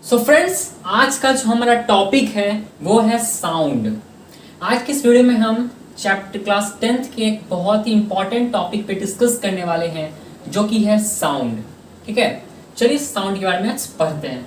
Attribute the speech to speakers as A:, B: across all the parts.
A: So friends, आज का जो हमारा टॉपिक है वो है साउंड। आज की इस वीडियो में हम चैप्टर क्लास 10th के एक बहुत ही इंपॉर्टेंट टॉपिक पे डिस्कस करने वाले हैं जो कि है साउंड। ठीक है, चलिए साउंड के बारे में आज पढ़ते हैं।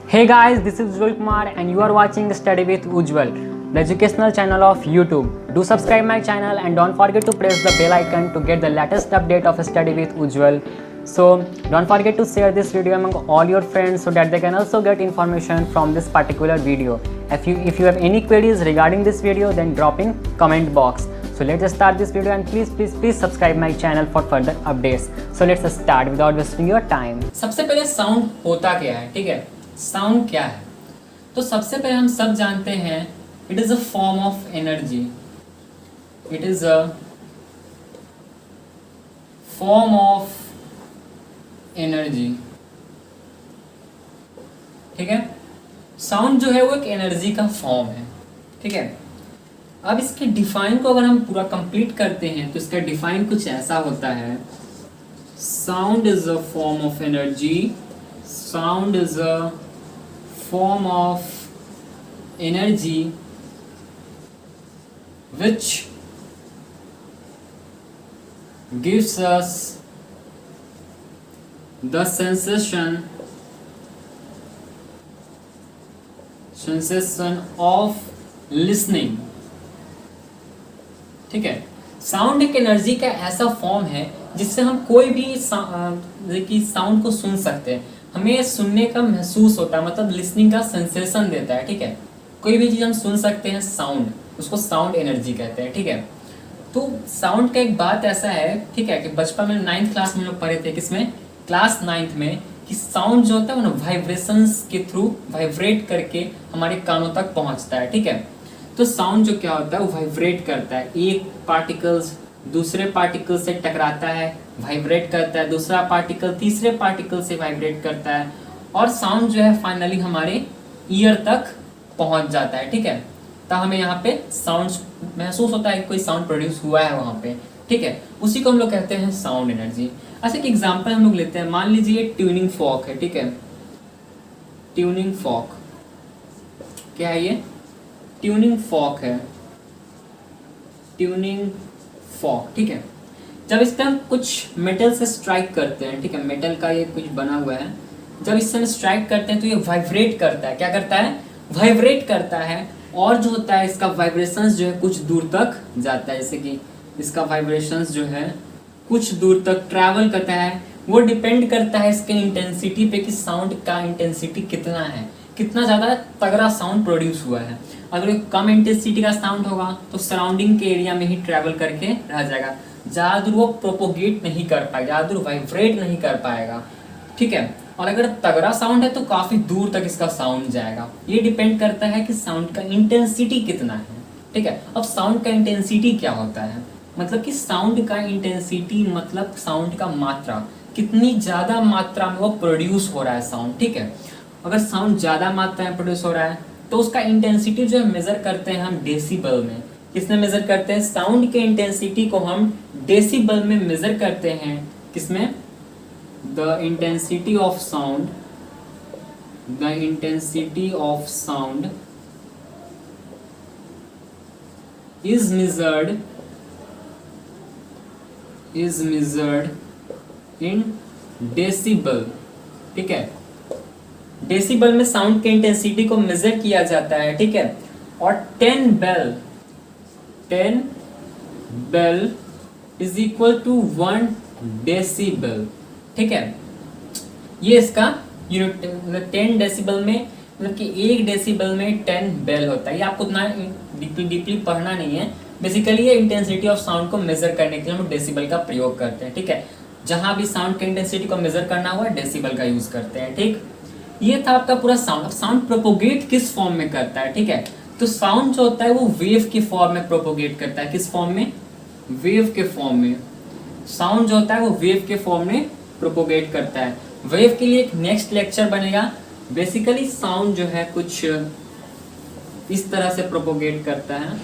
B: Hey guys, this is Ujjwal Kumar and you are watching Study with Ujjwal, the educational channel of YouTube. Do subscribe my channel and don't forget to press the bell icon to get the latest update of Study with Ujjwal. So don't forget to share this video among all your friends so that they can also get information from this particular video. If you have any queries regarding this video, then drop in comment box. So let's start this video and please subscribe my channel for further updates. So let's start without wasting your time.
A: सबसे पहले sound होता क्या है? ठीक है, sound क्या है? तो सबसे पहले हम सब जानते हैं it is a form of energy. It is a form of energy. ठीक है, साउंड जो है वो एक एनर्जी का फॉर्म है। ठीक है, अब इसके डिफाइन को अगर हम पूरा कंप्लीट करते हैं तो इसका डिफाइन कुछ ऐसा होता है। Sound is a form of energy. Sound is a form of energy which gives us the sensation of listening। ठीक है, साउंड एक एनर्जी का ऐसा फॉर्म है जिससे हम कोई भी साउंड को सुन सकते हैं। हमें सुनने का महसूस होता है, मतलब लिसनिंग का सेंसेशन देता है। ठीक है, कोई भी चीज़ हम सुन सकते हैं साउंड, उसको साउंड एनर्जी कहते हैं। ठीक है, तो साउंड का एक बात ऐसा है, ठीक है, कि बचपन में 9th क्लास में लोग पढ़े थे, किसमें, क्लास 9th में, कि साउंड जो होता है वो ना वाइब्रेशंस के थ्रू वाइब्रेट करके हमारे कानों तक पहुंचता है। ठीक है, तो साउंड जो क्या होता है वो वाइब्रेट करता है। एक पार्टिकल्स दूसरे पार्टिकल से टकराता है, वाइब्रेट करता है, दूसरा पार्टिकल तीसरे पार्टिकल से वाइब्रेट करता है, और साउंड जो है फाइनली हमारे ईयर तक पहुंच जाता है। ठीक है, तो हमें यहाँ पे साउंड महसूस होता है कि कोई साउंड प्रोड्यूस हुआ है वहाँ पे। ठीक है, उसी को हम लोग कहते हैं साउंड एनर्जी। अच्छा, एक एग्जाम्पल हम लोग लेते हैं। मान लीजिए ट्यूनिंग फॉर्क है। ठीक है, ट्यूनिंग फॉर्क क्या है? ये ट्यूनिंग फॉर्क है, ट्यूनिंग फॉर्क। ठीक है, जब इस पर हम कुछ मेटल से स्ट्राइक करते हैं, ठीक है, मेटल का ये कुछ बना हुआ है, जब इससे हम स्ट्राइक करते हैं तो ये वाइब्रेट करता है। क्या करता है? वाइब्रेट करता है, और जो होता है इसका वाइब्रेशंस जो है कुछ दूर तक जाता है। जैसे कि इसका वाइब्रेशंस जो है कुछ दूर तक ट्रैवल करता है। वो डिपेंड करता है इसके इंटेंसिटी पे कि साउंड का इंटेंसिटी कितना है, कितना ज़्यादा तगड़ा साउंड प्रोड्यूस हुआ है। अगर एक कम इंटेंसिटी का साउंड होगा तो सराउंडिंग के एरिया में ही ट्रैवल करके रह जाएगा, ज़्यादा दूर वो प्रोपोगेट नहीं कर पाएगा, ज़्यादा दूर वाइब्रेट नहीं कर पाएगा। ठीक है, और अगर तगड़ा साउंड है तो काफ़ी दूर तक इसका साउंड जाएगा। ये डिपेंड करता है कि साउंड का इंटेंसिटी कितना है। ठीक है, अब साउंड का इंटेंसिटी क्या होता है? मतलब कि साउंड का इंटेंसिटी मतलब साउंड का मात्रा, कितनी ज़्यादा मात्रा में वो प्रोड्यूस हो रहा है साउंड। ठीक है, अगर साउंड ज़्यादा मात्रा में प्रोड्यूस हो रहा है तो उसका इंटेंसिटी जो है मेज़र करते हैं हम डेसिबल में। किसमें मेज़र करते हैं? साउंड के इंटेंसिटी को हम डेसिबल में मेज़र करते हैं। किसमें? The intensity of sound, the intensity of sound is measured in decibel। ठीक है, डेसिबल में साउंड के इंटेंसिटी को मेजर किया जाता है। ठीक है, और 10 bel is equal to 1 decibel. ठीक है, ये इसका यूनिट, 10 डेसिबल में मतलब कि 1 डेसिबल में 10 बेल होता है। ये आपको उतना डीपली पढ़ना नहीं है। बेसिकली ये इंटेंसिटी ऑफ साउंड को मेजर करने के लिए हम डेसिबल का प्रयोग करते हैं। ठीक है, जहां भी साउंड के इंटेंसिटी को मेजर करना हुआ डेसिबल का यूज करते हैं। ठीक, ये था आपका पूरा साउंड। अब साउंड प्रोपोगेट किस फॉर्म में करता है? ठीक है, तो साउंड जो होता है वो वेव के फॉर्म में प्रोपोगेट करता है। किस फॉर्म में? वेव के फॉर्म में। साउंड जो होता है वो वेव के फॉर्म में प्रोपोगेट करता है। वेव के लिए एक नेक्स्ट लेक्चर बनेगा। बेसिकली साउंड जो है कुछ इस तरह से प्रोपोगेट करता है।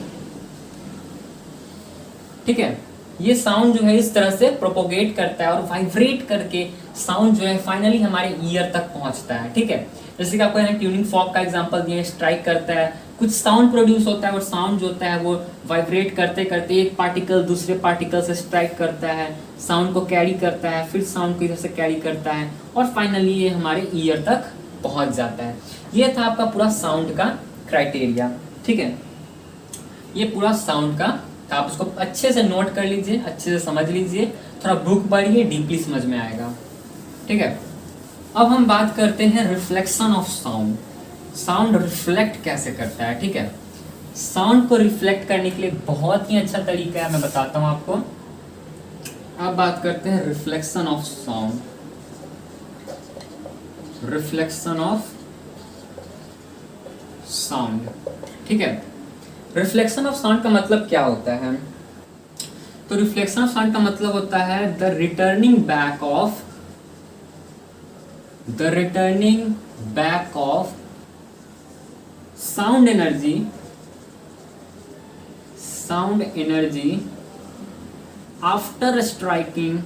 A: ठीक है, ये साउंड जो है इस तरह से प्रोपोगेट करता है और वाइब्रेट करके साउंड जो है फाइनली हमारे ईयर तक पहुंचता है। ठीक है, जैसे कि आपको ट्यूनिंग फॉक का एग्जांपल दिया, स्ट्राइक करता है, कुछ साउंड प्रोड्यूस होता है और साउंड जो होता है वो वाइब्रेट करते करते एक पार्टिकल दूसरे पार्टिकल से स्ट्राइक करता है, साउंड को कैरी करता है, फिर साउंड को इधर से कैरी करता है और फाइनली ये हमारे ईयर तक पहुंच जाता है। ये था आपका पूरा साउंड का क्राइटेरिया। ठीक है, ये पूरा साउंड का, आप उसको अच्छे से नोट कर लीजिए, अच्छे से समझ लीजिए, थोड़ा बुक पढ़िए, डीपली समझ में आएगा। ठीक है, अब हम बात करते हैं reflection of sound. Sound reflect कैसे करता है। ठीक है, साउंड को रिफ्लेक्ट करने के लिए बहुत ही अच्छा तरीका है, मैं बताता हूं आपको। अब बात करते हैं reflection of sound. Reflection of sound. ठीक है, रिफ्लेक्शन ऑफ साउंड का मतलब क्या होता है? तो रिफ्लेक्शन ऑफ साउंड का मतलब होता है the returning back of sound energy after striking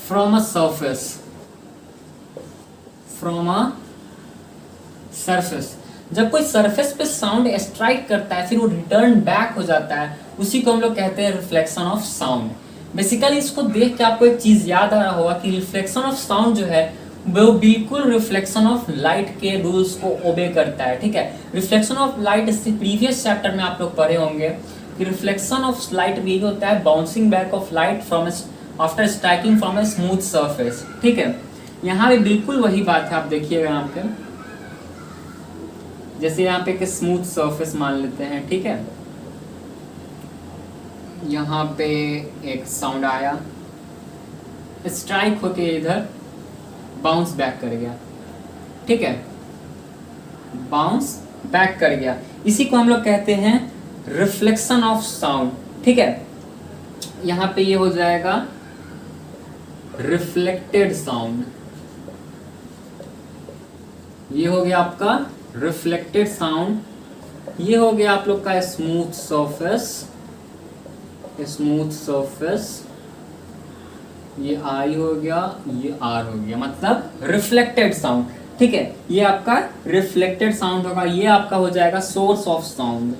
A: from a surface. जब कोई सरफेस पे साउंड स्ट्राइक करता है फिर वो रिटर्न बैक हो जाता है, उसी को हम लोग कहते हैं रिफ्लेक्शन ऑफ साउंड। बेसिकली इसको देख के आपको एक चीज याद आ रहा होगा कि रिफ्लेक्शन ऑफ साउंड जो है वो बिल्कुल रिफ्लेक्शन ऑफ लाइट के रूल्स को ओबे करता है। ठीक है, रिफ्लेक्शन ऑफ लाइट इससे प्रीवियस चैप्टर में आप लोग पढ़े होंगे कि रिफ्लेक्शन ऑफ लाइट भी होता है bouncing back of light from after striking from a smooth surface. ठीक है, यहाँ पे बिल्कुल वही बात है। आप देखिएगा यहाँ पे, जैसे यहाँ पे एक स्मूथ सरफेस मान लेते हैं। ठीक है, यहाँ पे एक साउंड आया, स्ट्राइक होके इधर बाउंस बैक कर गया। ठीक है, बाउंस बैक कर गया, इसी को हम लोग कहते हैं रिफ्लेक्शन ऑफ साउंड। ठीक है, यहाँ पे ये हो जाएगा रिफ्लेक्टेड साउंड। ये हो गया आपका रिफ्लेक्टेड साउंड। ये हो गया आप लोग का स्मूथ सरफेस। ये आई हो गया, ये आर हो गया, मतलब रिफ्लेक्टेड साउंड। ठीक है, ये आपका रिफ्लेक्टेड साउंड होगा। ये आपका हो जाएगा सोर्स ऑफ साउंड।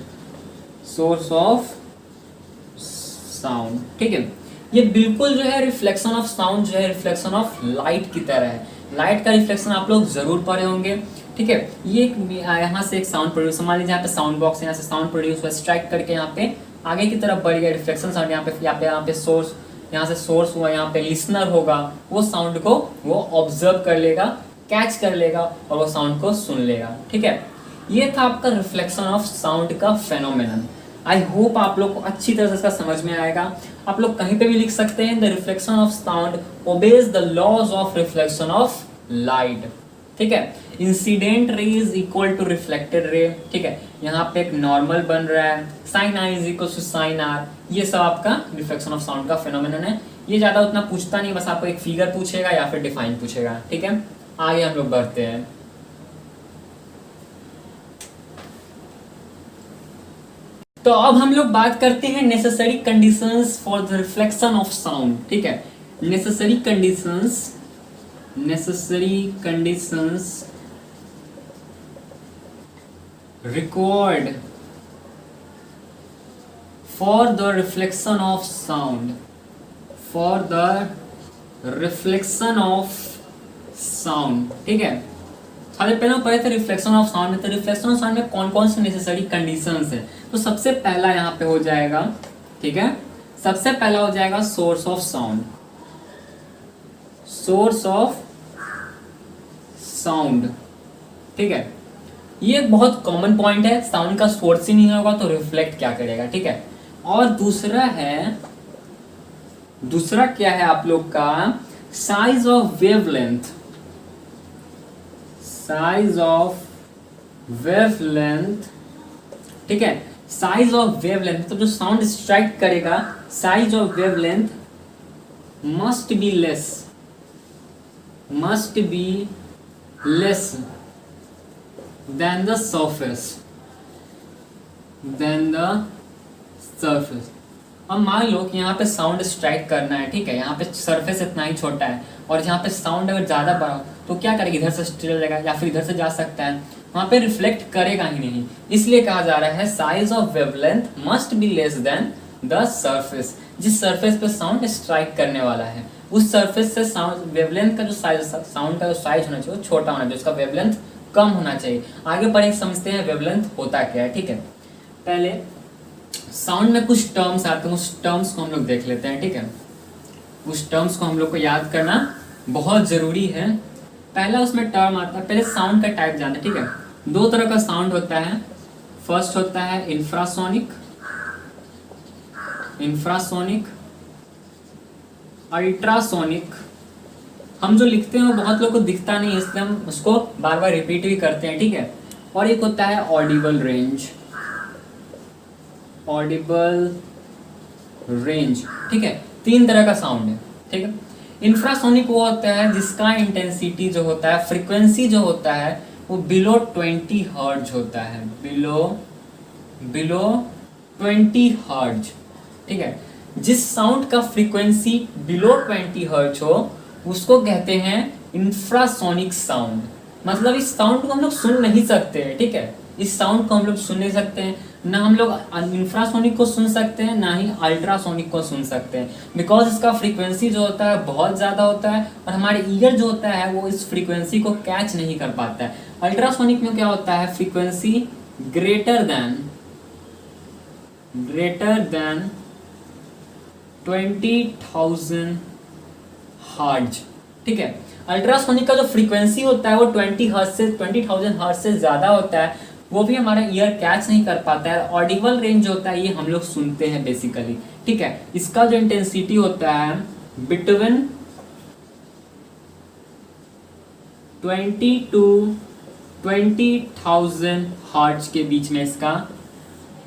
A: ठीक है, ये बिल्कुल जो है रिफ्लेक्शन ऑफ साउंड जो है रिफ्लेक्शन ऑफ लाइट की तरह है। लाइट का रिफ्लेक्शन आप लोग जरूर पढ़े होंगे। ठीक है, ये यहाँ से एक साउंड प्रोड्यूस, मान लीजिए यहाँ पे साउंड बॉक्स है, यहाँ से साउंड प्रोड्यूस हुआ, स्ट्राइक करके यहाँ पे आगे की तरफ बढ़ गया रिफ्लेक्शन साउंड। यहाँ पे सोर्स, यहाँ से सोर्स हुआ, यहाँ पे लिसनर होगा, वो साउंड को वो ऑब्जर्व कर लेगा, कैच कर लेगा और वो साउंड को सुन लेगा। ठीक है, ये था आपका रिफ्लेक्शन ऑफ साउंड का फेनोमेनन। आई होप आप लोग को अच्छी तरह से इसका समझ में आएगा। आप लोग कहीं पे भी लिख सकते हैं the reflection of sound obeys the laws of reflection of light. ठीक है, incident ray is equal to reflected ray. ठीक है, यहाँ पे एक नॉर्मल बन रहा है, sine i is equal to sine r. ये सब आपका रिफ्लेक्शन ऑफ साउंड का फेनोमेनन है। ये ज्यादा उतना पूछता नहीं, बस आपको एक फिगर पूछेगा या फिर डिफाइन पूछेगा। ठीक है, आगे हम लोग बढ़ते हैं। तो अब हम लोग बात करते हैं necessary conditions for the reflection of sound. ठीक है, necessary conditions required for the reflection of sound, ठीक है, पहले पढ़े थे रिफ्लेक्शन ऑफ साउंड में। तो रिफ्लेक्शन ऑफ साउंड में कौन कौन से नेसेसरी कंडीशंस है? तो सबसे पहला यहाँ पे हो जाएगा, ठीक है, सबसे पहला हो जाएगा सोर्स ऑफ साउंड। ठीक है, ये बहुत कॉमन पॉइंट है, साउंड का सोर्स ही नहीं होगा तो रिफ्लेक्ट क्या करेगा। ठीक है, और दूसरा क्या है आप लोग का साइज ऑफ वेवलेंथ। ठीक है, साइज ऑफ वेवलेंथ तो जो साउंड स्ट्राइक करेगा, size of wavelength must be less than the surface। अब मान लो कि यहाँ पे साउंड स्ट्राइक करना है, ठीक है, यहाँ पे सरफेस इतना ही छोटा है और यहाँ पे साउंड अगर ज़्यादा बड़ा हो तो क्या करेगा, इधर से चला जाएगा या फिर इधर से जा सकता है, वहाँ पे रिफ्लेक्ट करेगा ही नहीं। इसलिए कहा जा रहा है size of wavelength must be less than the surface. जिस सरफेस पे साउंड स्ट्राइक करने वाला है उस सरफेस से साउंड वेवलेंथ का जो साइज, साउंड का जो साइज होना चाहिए वो छोटा होना चाहिए, उसका वेवलेंथ कम होना चाहिए। आगे बढ़े समझते हैं वेवलेंथ होता क्या है, ठीक है। पहले साउंड में कुछ टर्म्स आते हैं, उस टर्म्स को हम लोग देख लेते हैं, ठीक है। उस टर्म्स को हम लोग को याद करना बहुत जरूरी है। पहला उसमें टर्म आता है, पहले साउंड का टाइप जानते हैं, ठीक है। दो तरह का साउंड होता है, फर्स्ट होता है इंफ्रासोनिक, अल्ट्रासोनिक। हम जो लिखते हैं वो बहुत लोग को दिखता नहीं है, इसलिए हम उसको बार बार रिपीट भी करते हैं, ठीक है। और एक होता है ऑडिबल रेंज, ठीक है। तीन तरह का साउंड है, ठीक है। इंफ्रासोनिक वो होता है जिसका इंटेंसिटी जो होता है, फ्रीक्वेंसी जो होता है वो बिलो 20 हर्ट्ज होता है, बिलो 20 हर्ट्ज, ठीक है। जिस साउंड का फ्रीक्वेंसी बिलो 20 हर्ट्ज हो उसको कहते हैं इंफ्रासोनिक साउंड। मतलब इस साउंड को हम लोग सुन नहीं सकते हैं, ठीक है। इस साउंड को हम लोग सुन नहीं सकते हैं, ना हम लोग इंफ्रासोनिक को सुन सकते हैं ना ही अल्ट्रासोनिक को सुन सकते हैं, बिकॉज इसका फ्रीक्वेंसी जो होता है बहुत ज़्यादा होता है और हमारे ईयर जो होता है वो इस फ्रीक्वेंसी को कैच नहीं कर पाता है। अल्ट्रासोनिक में क्या होता है, फ्रीक्वेंसी ग्रेटर देन 20,000 हर्ट्ज, ठीक है। अल्ट्रासोनिक का जो फ्रीक्वेंसी होता है वो 20,000 हर्ट्ज से ज़्यादा होता है, वो भी हमारा ईयर कैच नहीं कर पाता है। ऑडिबल रेंज होता है ये हम लोग सुनते हैं बेसिकली, ठीक है। इसका जो इंटेंसिटी होता है बिटवीन 20 to 20,000 हर्ट्ज के बीच में इसका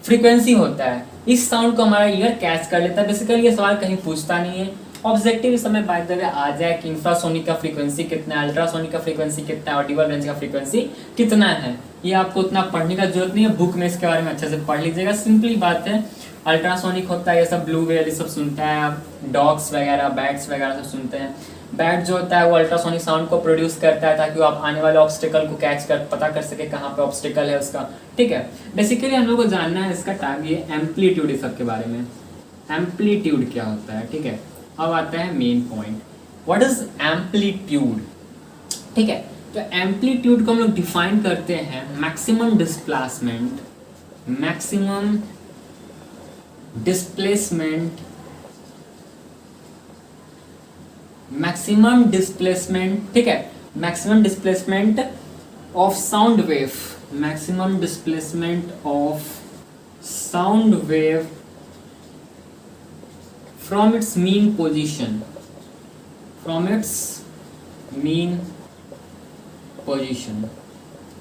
A: फ्रीक्वेंसी होता है। इस साउंड को हमारा ईयर कैच कर लेता है। बेसिकली ये सवाल कहीं पूछता नहीं है, ऑब्जेक्टिव इस समय बाय द वे आ जाए कि इंफ्रासोनिक का फ्रीक्वेंसी कितना है, अल्ट्रासोनिक का फ्रीक्वेंसी कितना है, ऑडिबल रेंज का फ्रीक्वेंसी कितना है। ये आपको उतना पढ़ने का जरूरत नहीं है, बुक में इसके बारे में अच्छे से पढ़ लीजिएगा, सिंपली बात है। अल्ट्रासोनिक होता है ये सब ब्लू व्हेल ये सब सुनता है, डॉग्स वगैरह बैट्स वगैरह सब सुनते हैं। बैट जो होता है वो अल्ट्रासोनिक साउंड को प्रोड्यूस करता है ताकि वो आप आने वाले ऑब्स्टिकल को कैच कर पता कर सके कहाँ पे ऑब्स्टिकल है उसका, ठीक है। बेसिकली हम लोग को जानना है इसका टाइम, ये एम्पलीट्यूड इस सब के बारे में, एम्पलीट्यूड क्या होता है, ठीक है। अब आता है main point, what is amplitude, ठीक है। तो एम्पलीट्यूड को हम लोग डिफाइन करते हैं मैक्सिमम डिस्प्लेसमेंट, ठीक है। Maximum displacement of sound wave from its mean position,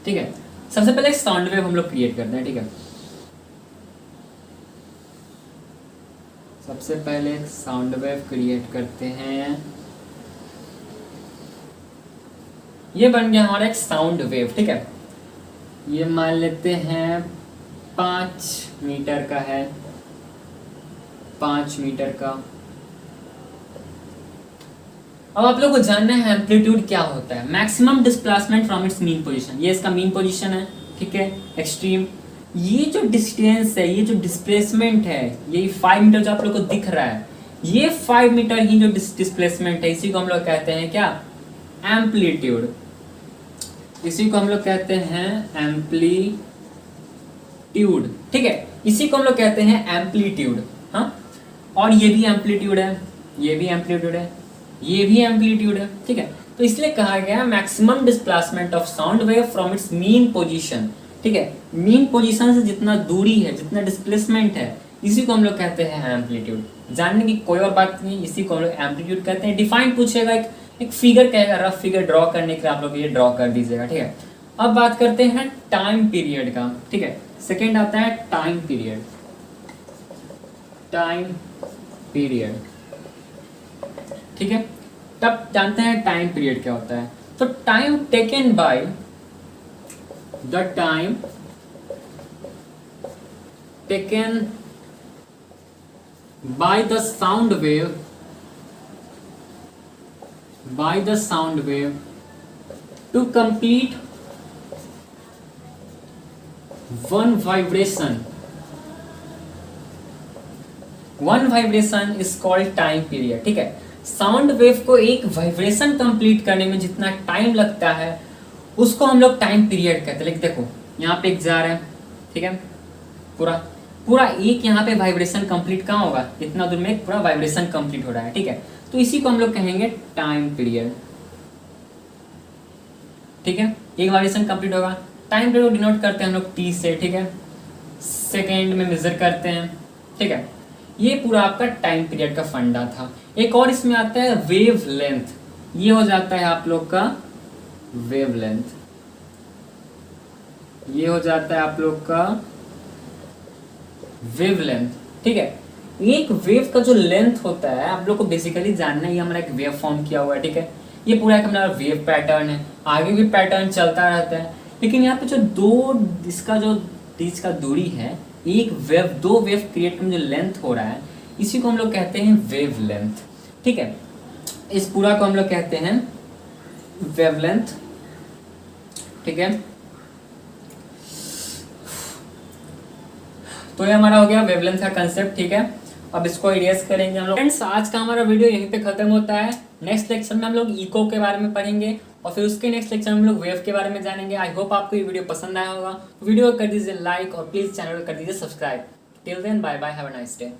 A: ठीक है। सबसे पहले एक साउंड वेव हम लोग क्रिएट करते हैं, ठीक है। सबसे पहले एक साउंड वेव क्रिएट करते हैं, ये बन गया हमारा एक साउंड वेव, ठीक है। ये मान लेते हैं 5 मीटर का है, 5 मीटर का। अब आप लोग को जानना है एम्पलीट्यूड क्या होता है, maximum displacement from its mean position. ये इसका मीन पोजीशन है, ठीक है, एक्सट्रीम। ये जो डिस्टेंस है, ये जो डिस्प्लेसमेंट है, ये 5 मीटर जो आप लोग को दिख रहा है, ये 5 मीटर ही जो डिस्प्लेसमेंट है, इसी को हम लोग कहते हैं क्या, एम्पलीट्यूड। इसी को हम लोग कहते हैं एम्पलीट्यूड, ठीक है। इसी को हम लोग कहते हैं एम्पलीट्यूड, हाँ। और ये भी एम्पलीट्यूड है, ये भी एम्पलीट्यूड है, ये भी एम्पलीट्यूड है, ठीक है। तो इसलिए कहा गया maximum displacement of sound wave from its mean position, ठीक है। मीन पोजीशन से जितना दूरी है, जितना डिस्प्लेसमेंट है, इसी को हम लोग कहते हैं एम्पलीट्यूड। जानने की कोई और बात नहीं, इसी को हम लोग एम्पलीट्यूड कहते हैं। डिफाइन पूछेगा, एक फिगर कहेगा, रफ फिगर ड्रॉ करने के लिए आप लोग ये ड्रॉ कर दीजिएगा, ठीक है। अब बात करते हैं टाइम पीरियड का, ठीक है। सेकेंड आता है टाइम पीरियड, ठीक है। तब जानते हैं टाइम पीरियड क्या होता है। तो time taken by by the sound wave to complete one vibration is called time period। ठीक है, साउंड वेव को एक वाइब्रेशन कंप्लीट करने में जितना टाइम लगता है उसको हम लोग टाइम पीरियड कहते हैं। लेकिन देखो यहाँ पे एक जा रहा है, ठीक है, पूरा एक यहाँ पे वाइब्रेशन कंप्लीट कहाँ होगा, इतना दूर में एक पूरा वाइब्रेशन कंप्लीट हो रहा है। ठीक है, तो इसी को हम लोग कहेंगे टाइम पीरियड। ठीक है, एक वाइब्रेशन कंप्लीट होगा, टाइम पीरियड को डिनोट करते हैं हम लोग टी से। ठीक है, सेकेंड में मेजर करते हैं। ठीक है, ये पूरा आपका टाइम पीरियड का फंडा था। एक और इसमें आता है वेव लेंथ, ये हो जाता है आप लोग का वेव लेंथ, ये हो जाता है आप लोग का वेव लेंथ। ठीक है, एक वेव का जो लेंथ होता है आप लोग को बेसिकली जानना है, ये हमारा एक वेव फॉर्म किया हुआ है। ठीक है, ये पूरा एक हमारा वेव पैटर्न है, आगे भी पैटर्न चलता रहता है। लेकिन यहाँ पे जो इसका जो बीच का दूरी है, एक वेव, दो वेव क्रिएट में जो लेंथ हो रहा है, इसी को हम लोग कहते हैं वेव लेंथ। ठीक है, इस पूरा को हम लोग कहते हैं वेव लेंथ। ठीक है, तो ये हमारा हो गया वेवलेंथ का कंसेप्ट। ठीक है, अब इसको इरेज करेंगे हम लोग। फ्रेंड्स, आज का हमारा वीडियो यहीं पे खत्म होता है। नेक्स्ट लेक्चर में हम लोग इको के बारे में पढ़ेंगे और फिर उसके नेक्स्ट लेक्चर में हम लोग वेव के बारे में जानेंगे। आई होप आपको ये वीडियो पसंद आया होगा। वीडियो कर दीजिए लाइक और प्लीज चैनल को कर दीजिए subscribe. Till then, bye bye, have a nice day.